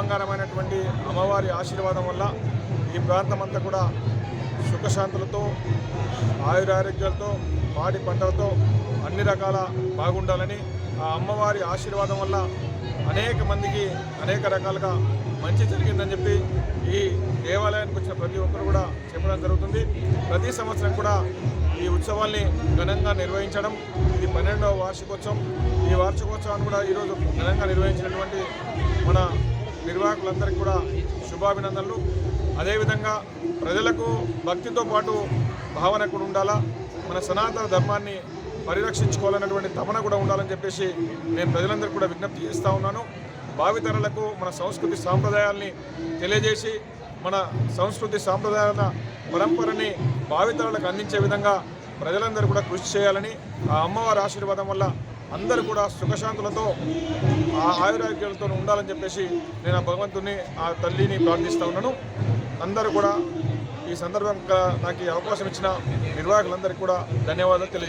బంగారమైనటువంటి అమ్మవారి ఆశీర్వాదం వల్ల ఈ ప్రాంతం అంతా కూడా సుఖశాంతులతో ఆయురారోగ్యాలతో పాడి పంటలతో అన్ని రకాల బాగుండాలని ఆ అమ్మవారి ఆశీర్వాదం వల్ల అనేక మందికి అనేక రకాలుగా మంచి జరిగిందని చెప్పి ఈ దేవాలయానికి వచ్చిన ప్రతి ఒక్కరు కూడా చెప్పడం జరుగుతుంది. ప్రతి సంవత్సరం కూడా ఈ ఉత్సవాల్ని ఘనంగా నిర్వహించడం ఇది 12వ వార్షికోత్సవం. ఈ వార్షికోత్సవాన్ని కూడా ఈరోజు ఘనంగా నిర్వహించినటువంటి మన నిర్వాహకులందరికీ కూడా శుభాభినందనలు. అదేవిధంగా ప్రజలకు భక్తితో పాటు భావన కూడా ఉండాలా, మన సనాతన ధర్మాన్ని పరిరక్షించుకోవాలన్నటువంటి తపన కూడా ఉండాలని చెప్పేసి నేను ప్రజలందరికీ కూడా విజ్ఞప్తి చేస్తూ ఉన్నాను. భావితరాలకు మన సంస్కృతి సాంప్రదాయాల్ని తెలియజేసి మన సంస్కృతి సాంప్రదాయాల పరంపరని భావితరాలకు అందించే విధంగా ప్రజలందరూ కూడా కృషి చేయాలని, ఆ అమ్మవారి ఆశీర్వాదం వల్ల అందరూ కూడా సుఖశాంతులతో ఆ ఆయురారోగ్యాలతో ఉండాలని చెప్పేసి నేను ఆ భగవంతుని ఆ తల్లిని ప్రార్థిస్తూ ఉన్నాను. అందరూ కూడా ఈ సందర్భంగా నాకు ఈ అవకాశం ఇచ్చిన నిర్వాహకులందరికీ కూడా ధన్యవాదాలు తెలియజేస్తాను.